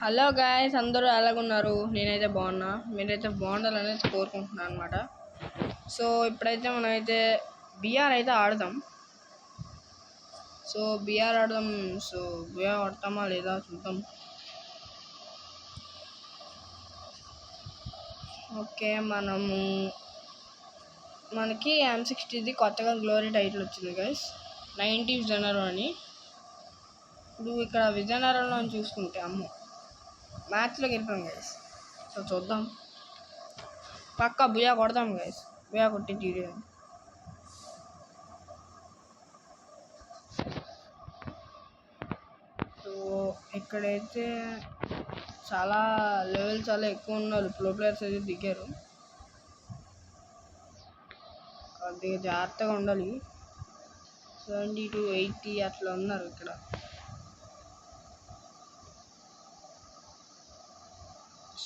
Hello guys, అందరూ ఎలాగున్నారు? నేనైతే బాగున్నా, మీరైతే బాగుండాలని కోరుకుంటున్నాను అనమాట. సో ఇప్పుడైతే మనమైతే బిఆర్ అయితే ఆడదాం. సో బిఆర్ ఆడదాం. సో బిఆర్ ఆడతామా లేదా చూద్దాం. ఓకే, మనకి M60 కొత్తగా గ్లోరీ టైటిల్ వచ్చింది గైస్, 90 జనరల్ అని. ఇప్పుడు ఇక్కడ విజయనగరంలో చూసుకుంటే అమ్మో మ్యాచ్లోకి వెళ్ళిపోయాం గైస్. సో చూద్దాం, పక్కా బుయా కొడదాం గైస్, బుయా కొట్టి తీరేదాం. సో ఇక్కడైతే చాలా లెవెల్ చాలా ఎక్కువ ఉన్నారు, ప్రో ప్లేయర్స్ అయితే దిగారు. కొద్దిగా జాగ్రత్తగా ఉండాలి. 70 to 80 అట్లా ఉన్నారు ఇక్కడ.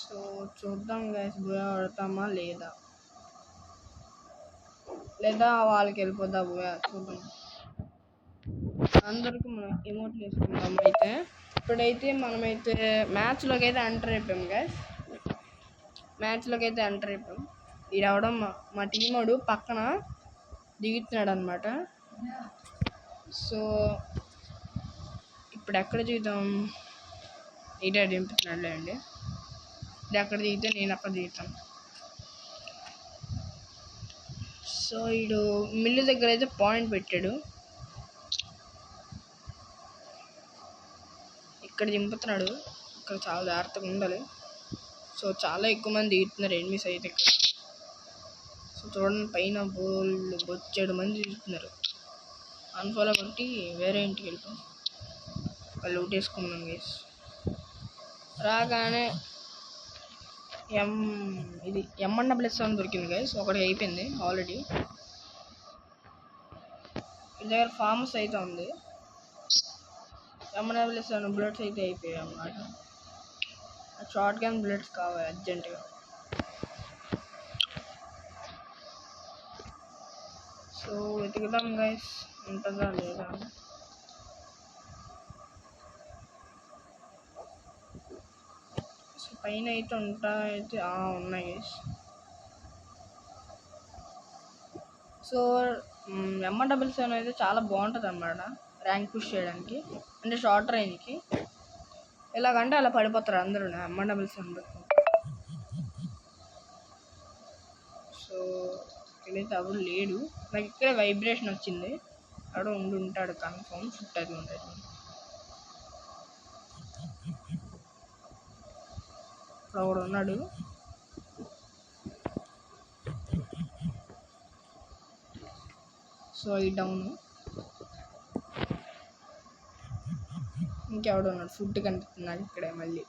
సో చూద్దాం గైస్, బుయా ఆడతామా లేదా వాళ్ళకి వెళ్ళిపోద్దా బుయా చూద్దాం. అందరికీ మనం ఎమోట్లు వేసుకుందాం. ఇప్పుడైతే మనమైతే మ్యాచ్లోకి అయితే ఎంటర్ అయిపోయాం గైస్. ఇది అవడం మా టీమోడు పక్కన దిగుతున్నాడు అనమాట. సో ఇప్పుడు ఎక్కడ దిగుతాం? ఇటే దింపుతున్నాడులే అండి. ఇది అక్కడ దిగితే నేను అక్కడ దిగుతాను. సో వీడు మిల్లు దగ్గర అయితే పాయింట్ పెట్టాడు, ఇక్కడ దింపుతున్నాడు. ఇక్కడ చాలా జాగ్రత్తగా ఉండాలి. సో చాలా ఎక్కువ మంది దిగుతున్నారు ఎనిమిస్ అయితే ఇక్కడ. సో చూడండి, పైన బొచ్చేడు మంది దిగుతున్నారు. అన్ఫాలో కొట్టి వేరే ఇంటికి వెళ్ళిపోయాం. వాళ్ళు ఊటేసుకున్నాం గేస్. రాగానే ఇది M1 అని దొరికింది గైస్, ఒకటి అయిపోయింది ఆల్రెడీ. వీళ్ళ దగ్గర ఫార్మస్ అయితే ఉంది. M1 బుల్లెట్స్ అయితే అయిపోయాయి అన్నమాట. షార్ట్ గన్ బుల్లెట్స్ కావాలి అర్జెంటుగా. సో వెతుకుదాం గైస్, ఉంటుందా లేదా. సో పైన అయితే ఉన్నాయి గైస్. సో M1 అయితే చాలా బాగుంటుంది అన్నమాట ర్యాంక్ పుష్ చేయడానికి, అంటే షార్ట్ రేంజ్కి. ఎలాగంటే అలా పడిపోతారు అందరూ M1 సో ఇక్కడైతే ఎవరు లేడు. నాకు ఇక్కడే వైబ్రేషన్ వచ్చింది, అక్కడ ఉంటాడు కన్ఫర్మ్. ఫుట్ అది ఉంటుంది. ఇప్పుడు ఒకడు ఉన్నాడు. సో ఈ డౌన్ ఇంకెవడు ఉన్నాడు, ఫుడ్ కనిపిస్తున్నాడు ఇక్కడే. మళ్ళీ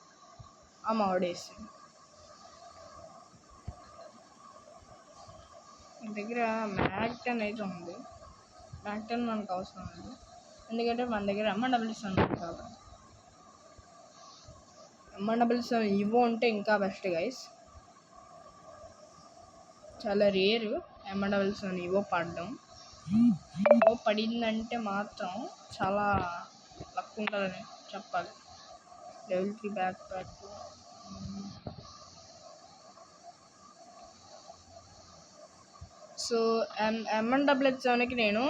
మావిడేసి దగ్గర మ్యాగ్-10 అయితే ఉంది. మ్యాగ్-10 మనకు అవసరం లేదు, ఎందుకంటే మన దగ్గర M1 కాబట్టి. M1 ఇవో ఉంటే ఇంకా బెస్ట్ గైస్. చాలా రేరు M1 ఇవో పడడం. ఇవో పడిందంటే మాత్రం చాలా లక్ ఉంటుందని చెప్పాలి. Level 3 back pack. So M1 నేను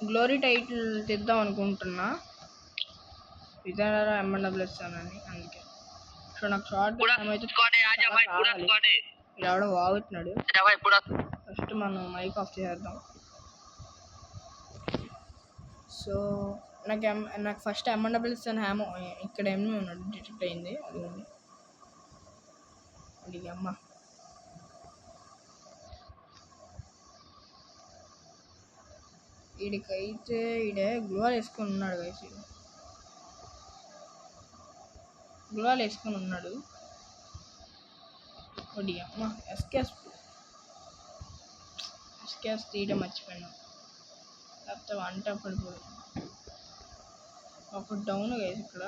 గ్లోరీ టైటిల్ తెద్దాం అనుకుంటున్నా, విజయనగరం M1 అని. అందుకే సో నాకు షార్ట్ ఎవడో వాగుతున్నాడు. ఫస్ట్ మనం మైక్ ఆఫ్ చేద్దాం. సో నాకు ఫస్ట్ M1 హ్యామో ఇక్కడ ఏమో ఉన్నాడు, డిటెక్ట్ అయింది. అది అమ్మ. వీడికైతే గ్లోవాల్ వేసుకొని ఉన్నాడు గైస్. గ్లోవాల్ వేసుకొని ఉన్నాడు. ఒకటి అమ్మ ఎస్కేస్ తీయడం మర్చిపోయాను, లేకపోతే వంట పడిపోదు. ఒక డౌన్ గైస్ ఇక్కడ.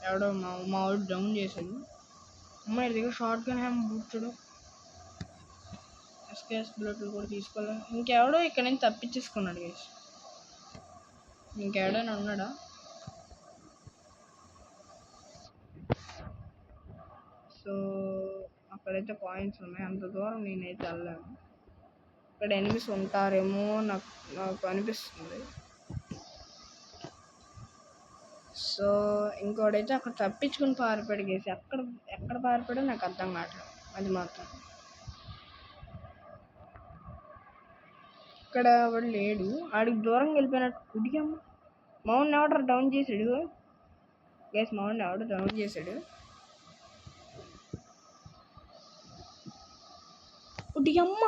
ఎవడో మా వాడు డౌన్ చేశాడు. అమ్మాయి దగ్గర షార్ట్ గన్ హ్యామ్ బుట్టడు. ఎస్కేఎస్ బుల్లెట్లు కూడా తీసుకోలేదు. ఇంకెవడో ఇక్కడ నుంచి తప్పించేసుకున్నాడు గైస్. ఇంకెవడైనా ఉన్నాడా? ఇక్కడైతే కాయిన్స్ ఉన్నాయి, అంత దూరం నేనైతే వెళ్ళాను. ఇక్కడ ఎనిమిస్ ఉంటారేమో నాకు అనిపిస్తుంది. సో ఇంకోటైతే అక్కడ తప్పించుకుని పారిపోయాడు గేసి. ఎక్కడ పారిపోయాడో నాకు అర్థం కావట్లేదు. అది మాత్రం ఇక్కడ వాడు లేడు, ఆడికి దూరంగా వెళ్ళిపోయినట్టు. కుడియమ్మ మౌంట్ ఎవడో డౌన్ చేసాడు గేస్. మౌంట్ ఎవడో డౌన్ చేసాడు. కుడియమ్మ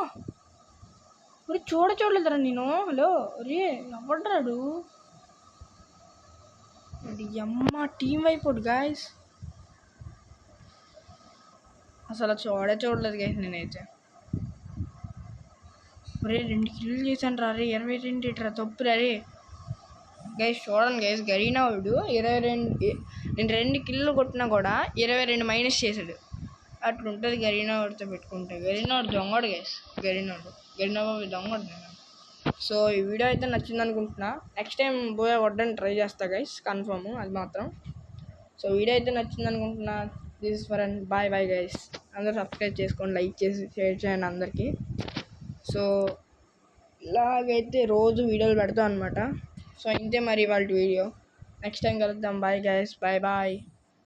ఒరే చూడలేదురా నేను. హలో రే ఎవడ్రాడు? అమ్మ టీం వైపోడు గాయస్. అసలు చూడలేదు గైస్ నేనైతే. ఒరే 2 కిల్లు చేశాను రా. రే 22 ఇట్రా తప్పు రే గైస్. చూడండి గైస్, గరీనా వాడు 22, నేను 2 కిల్లు కొట్టినా కూడా 22 మైనస్ చేశాడు. అట్లుంటుంది గరీనా వాడితో పెట్టుకుంటే. గరీనా వాడు దొంగడు గైస్. గరీనా బాబు దొంగడు. సో ఈ వీడియో అయితే నచ్చింది అనుకుంటున్నా. నెక్స్ట్ టైం బోయా కొట్టడానికి ట్రై చేస్తా గైస్, కన్ఫర్మ్ అది మాత్రం. సో వీడియో అయితే నచ్చింది అనుకుంటున్నా. This is for and bye guys. అందరూ సబ్స్క్రైబ్ చేసుకోండి, లైక్ చేసి షేర్ చేయండి అందరికీ. సో ఇలాగైతే రోజు వీడియోలు పెడతాం అనమాట. సో ఇంతే మరి వాళ్ళ వీడియో. నెక్స్ట్ టైం కలుద్దాం. Bye guys, bye.